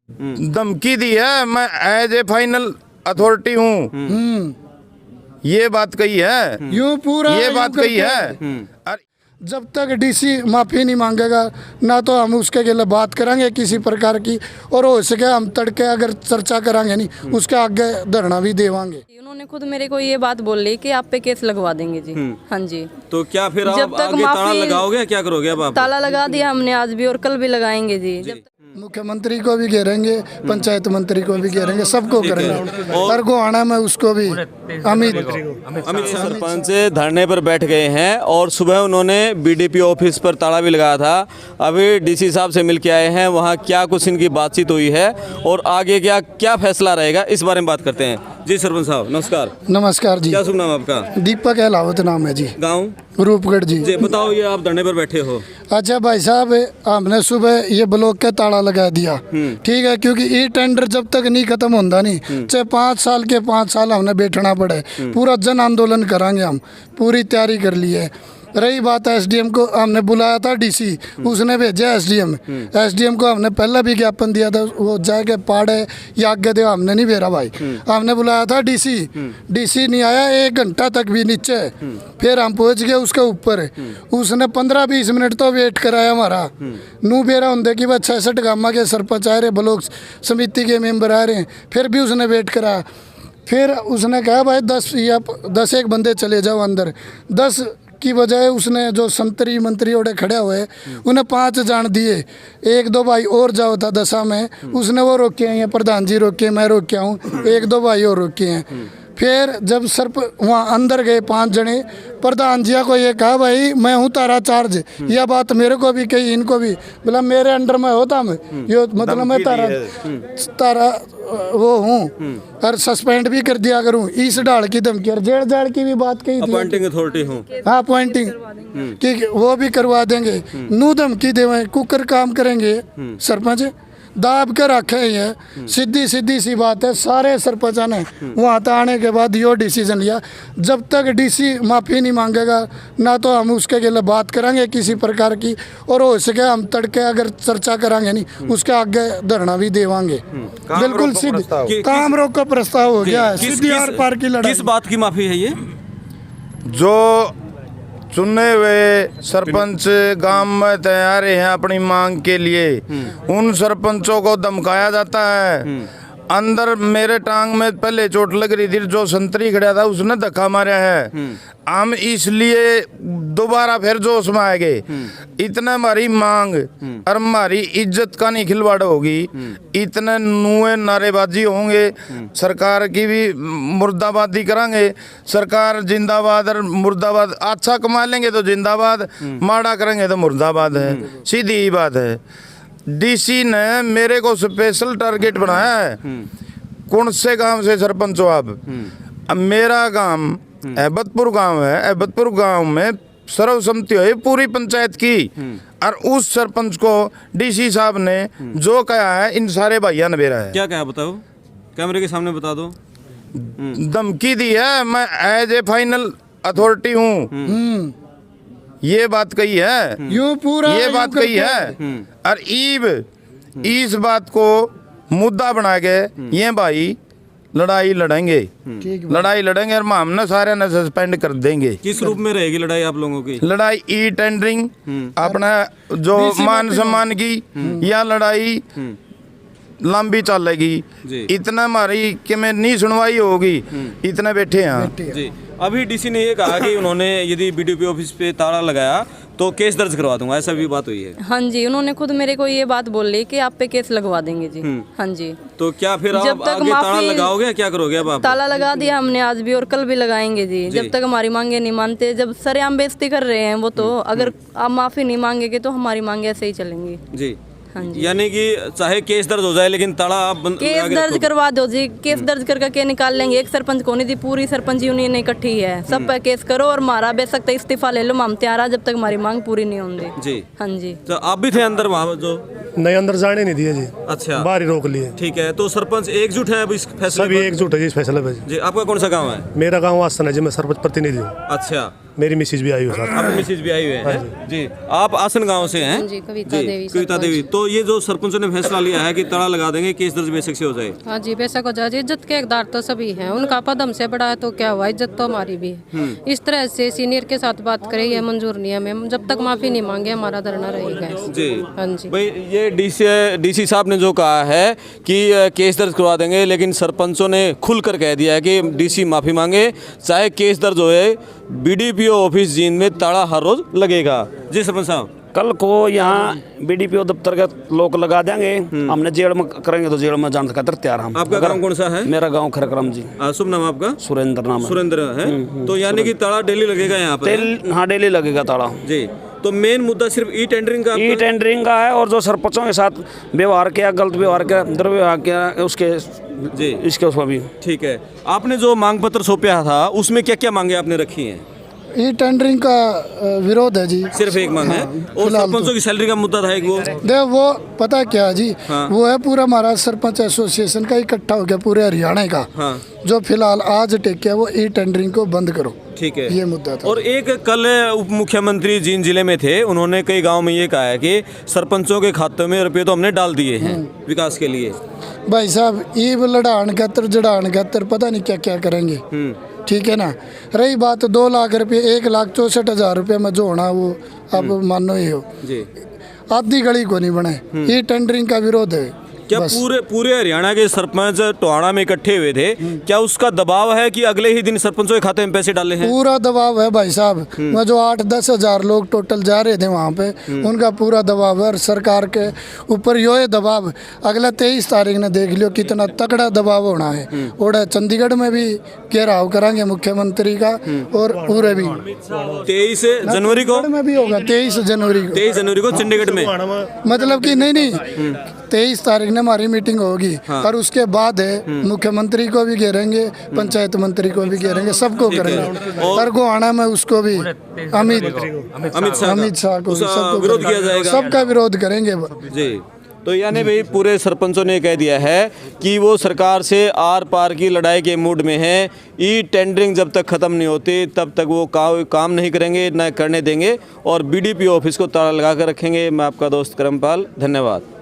धमकी दी है, मैं एज ए फाइनल अथॉरिटी हूँ, ये बात कही है, यूं पूरा ये यूं बात कही करके है। जब तक डीसी माफ़ी नहीं मांगेगा ना तो हम उसके खिलाफ बात करेंगे किसी प्रकार की, और हो सके हम तड़के अगर चर्चा करांगे नहीं उसके आगे धरना भी देवांगे। उन्होंने खुद मेरे को ये बात बोल ली कि आप पे केस लगवा देंगे जी। हाँ जी। तो क्या फिर जब आप तक आगे ताला माफी- लगाओगे, क्या करोगे अब आप? ताला लगा दिया हमने आज भी और कल भी लगाएंगे जी। जब मुख्यमंत्री को भी घेरेंगे, पंचायत मंत्री को भी घेरेंगे, सबको करेंगे, और गोहाना में उसको भी अमित शाह सरपंच धरने पर बैठ गए हैं और सुबह उन्होंने बीडीपी ऑफिस पर ताला भी लगाया था। अभी डीसी साहब से मिल के आए हैं, वहाँ क्या कुछ इनकी बातचीत हुई है और आगे क्या फैसला रहेगा इस बारे में बात करते हैं। जी सरपंच साहब नमस्कार। नमस्कार जी। क्या शुभ नाम आपका? दीपक अहलावत नाम है जी, गाँव रूपगढ़ जी। जी बताओ, ये आप धरने पर बैठे हो। अच्छा भाई साहब, हमने सुबह ये ब्लॉक का ताला लगा दिया, ठीक है, क्योंकि ये टेंडर जब तक नहीं खत्म होता नहीं, चाहे 5 साल के 5 साल हमने बैठना पड़े, पूरा जन आंदोलन करांगे हम, पूरी तैयारी कर ली है। रही बात एसडीएम को हमने बुलाया था, डीसी उसने भेजा एसडीएम को हमने पहले भी ज्ञापन दिया था, वो जाके पाड़े या आगे दे, हमने नहीं भेजा भाई। हमने बुलाया था डीसी नहीं आया 1 घंटा तक भी नीचे, फिर हम पहुंच गए उसके ऊपर, उसने 15-20 मिनट तो वेट कराया हमारा। नू बेरा होंगे कि वह 66 गामा के सरपंच आ रहे, ब्लॉक समिति के मेंबर आ रहे हैं, फिर भी उसने वेट करा। फिर उसने कहा भाई 10-1 बंदे चले जाओ अंदर। 10 की बजाय उसने जो संतरी मंत्री ओडे खड़े हुए उन्हें 5 जान दिए, 1-2 भाई और जाओ था दशा में, उसने वो रोके हैं, प्रधान जी रोके, मैं रोके हूँ, 1-2 भाई और रोके हैं। फिर जब वहाँ अंदर गए 5 जने, प्रधान जी को ये कहा भाई मैं हूँ तारा चार्ज, यह बात मेरे को भी कही, इनको भी बोला मेरे अंडर में होता मैं यो, मतलब मैं तारा वो हूँ और सस्पेंड भी कर दिया करूँ, इस डाल की धमकी और जेड़ जाड़ की भी बात कही थी। अपॉइंटिंग अथॉरिटी हूँ। हाँ अपॉइंटिंग कि वो भी करवा देंगे, नू धमकी देवे, कुकर काम करेंगे। सरपंच दाब के रखे ही है, सीधी सी बात है। सारे सरपंचा ने वहाँ तक आने के बाद यो डिसीजन लिया, जब तक डीसी माफ़ी नहीं मांगेगा ना तो हम उसके खिलाफ बात करेंगे किसी प्रकार की, और हो सके हम तड़के अगर चर्चा करांगे नहीं उसके आगे धरना भी देवांगे। बिल्कुल सीधे काम रोक का प्रस्ताव हो गया है, सीधी आर पार की लड़ाई। किस बात की माफी है ये? जो चुने हुए सरपंच गांव में तैयार हैं अपनी मांग के लिए, उन सरपंचों को धमकाया जाता है। अंदर मेरे टांग में पहले चोट लग रही थी, जो संतरी खड़ा था उसने धक्का मारा है। हम इसलिए दोबारा फिर जोश में आए गए। इतना हमारी मांग और हमारी इज्जत का नहीं खिलवाड़ होगी, इतने नुए नारेबाजी होंगे, सरकार की भी मुर्दाबादी करांगे। सरकार जिंदाबाद और मुर्दाबाद, अच्छा कमा लेंगे तो जिंदाबाद, माड़ा करेंगे तो मुर्दाबाद है, सीधी ही बात है। डीसी ने मेरे को स्पेशल टारगेट बनाया है। कौन से गांव से सरपंच हो आप? अब मेरा गांव अहबतपुर गांव है, अहबतपुर गांव में सर्वसम्मति हुई पूरी पंचायत की, और उस सरपंच को डीसी साहब ने जो कहा है इन सारे भाइयों ने बेरा है। क्या कहा बताओ, कैमरे के सामने बता दो। धमकी दी है, मैं एज ए फाइनल अथॉरिटी हूँ, ये बात कही है, यूं पूरा ये बात कही है। और इस बात को मुद्दा बना के ये भाई लड़ाई लड़ेंगे और हमने सारे ने सस्पेंड कर देंगे। किस रूप में रहेगी लड़ाई आप लोगों की? लड़ाई ई टेंडरिंग, अपना जो मान सम्मान की, या लड़ाई लंबी चलेगी। इतना हमारी कि में नहीं सुनवाई होगी, इतने बैठे हैं। जी अभी डीसी ने ये कहा कि उन्होंने यदि बीडीपी ऑफिस पे ताला लगाया तो केस दर्ज करवा दूंगा, ऐसा भी बात हुई है। हाँ जी, उन्होंने खुद मेरे को ये बात बोल ली कि आप पे केस लगवा देंगे जी। हाँ जी। तो क्या फिर जब आप आगे ताला लगाओगे, क्या करोगे अब आप? ताला लगा दिया हमने आज भी और कल भी लगाएंगे जी। जब तक हमारी मांगे नहीं मानते, जब सरेआम बेइज्जती कर रहे हैं वो, तो अगर आप माफी नहीं मांगेंगे तो हमारी मांगे ऐसे ही चलेंगी जी। हाँ जी। यानी कि चाहे केस दर्ज हो जाए लेकिन ताला आप केस दर्ज करवा दो जी, केस दर्ज करके के निकाल लेंगे। एक सरपंच को नहीं दी, पूरी सरपंच यूनियन इकट्ठी है, सब पे केस करो और मारा बेशक इस्तीफा ले लो, हम तैयार जब तक हमारी मांग पूरी नहीं होंगी जी। हाँ जी। तो आप भी थे अंदर वहाँ जो? नहीं, अंदर जाने नहीं दिए जी। अच्छा, बाहर ही रोक लिए। ठीक है, तो सरपंच एकजुट है अब इस फैसले? सभी एकजुट है जी इस फैसले पे जी। आपका कौन सा गाँव है? मेरा गाँव आसन है जी, मैं सरपंच प्रतिनिधि हूँ। अच्छा, मेरी मिसेज भी आई हो साथ। आपकी मिसेज भी आई हुई है जी। आप आसन गांव से हैं जी, कविता देवी कविता देवी। तो ये जो सरपंचों ने फैसला लिया है कि ताला लगा देंगे, केस दर्ज बेशक से हो जाए। हाँ जी, बेशक हो जाए। इज्जत के हकदार तो सभी हैं, उनका पद हमसे बड़ा है तो क्या हुआ, इज्जत तो हमारी भी है। इस तरह से सीनियर के साथ बात करें ये मंजूर नहीं है हमें, जब तक माफी नहीं मांगे हमारा धरना रहेगा जी। हाँ जी भाई ये डीसी साहब ने जो कहा है कि केस दर्ज करवा देंगे, लेकिन सरपंचों ने खुलकर कह दिया है कि डीसी माफी मांगे चाहे केस दर्ज होए, बीडीपीओ ऑफिस जींद में ताला हर रोज लगेगा। जी सरपंच साहब, कल को यहाँ बीडीपीओ दफ्तर के लोग लगा देंगे, हमने जेल में करेंगे तो जेल में जाने खातर तैयार हम। आपका गांव कौन सा है? मेरा गांव खरकरम जी। शुभ नाम आपका? सुरेंद्र नाम है। सुरेंद्र है। तो यानी कि ताला डेली लगेगा यहाँ पर? हाँ, डेली लगेगा ताला जी। तो मेन मुद्दा सिर्फ ई टेंडरिंग का? ई टेंडरिंग का है, और जो सरपंचों के साथ व्यवहार किया, गलत व्यवहार किया, दुर्व्यवहार किया, उसके जी इसके उसमें भी। ठीक है। आपने जो मांग पत्र सौंपा था उसमें क्या क्या मांगे आपने रखी हैं? ई टेंडरिंग का विरोध है जी। सिर्फ एक मांग है? और सरपंचों की सैलरी का मुद्दा था एक वो पता क्या है जी, हाँ। वो है पूरा महाराष्ट्र सरपंच एसोसिएशन का इकट्ठा हो गया पूरे हरियाणा का। हाँ। जो फिलहाल आज टेक है वो ई टेंडरिंग को बंद करो। ठीक है, ये मुद्दा था। और एक कल उप मुख्यमंत्री जींद जिले में थे, उन्होंने कई गांव में ये कहा है कि सरपंचों के खातों में रुपए तो हमने डाल दिए हैं विकास के लिए। भाई साहब, ईब लड़ान खातर जड़ान खातर पता नहीं क्या क्या करेंगे। ठीक है ना। रही बात 2 लाख रुपये, 1,64,000 रुपये में जो होना वो अब मानो ही हो जी। आधी गली को नहीं बने। ये टेंडरिंग का विरोध है। क्या पूरे हरियाणा के सरपंच टोहाना में इकट्ठे हुए थे, क्या उसका दबाव है कि अगले ही दिन सरपंचों के खाते में पैसे डाले हैं? पूरा दबाव है भाई साहब। मैं जो 8-10 हज़ार लोग टोटल जा रहे थे वहाँ पे, उनका पूरा दबाव है। और सरकार के ऊपर यो है दबाव, अगला 23 तारीख ने देख लियो कितना तगड़ा दबाव होना है। और चंडीगढ़ में भी घेराव कराएंगे मुख्यमंत्री का, और पूरे भी 23 जनवरी को में भी होगा। 23 जनवरी को 23 जनवरी को चंडीगढ़ में, मतलब कि नहीं 23 तारीख ने हमारी मीटिंग होगी। हाँ। और उसके बाद है मुख्यमंत्री को भी घेरेंगे, पंचायत मंत्री को भी घेरेंगे, सबको करेंगे। और गोहाना में उसको भी अमित शाह को सबको विरोध किया जाएगा, सबका विरोध करेंगे जी। तो यानी भाई पूरे सरपंचों ने कह दिया है कि वो सरकार से आर पार की लड़ाई के मूड में है। ई टेंडरिंग जब तक ख़त्म नहीं होती तब तक वो काम नहीं करेंगे, न करने देंगे, और बीडीपीओ ऑफिस को ताला लगा कर रखेंगे। मैं आपका दोस्त करमपाल, धन्यवाद।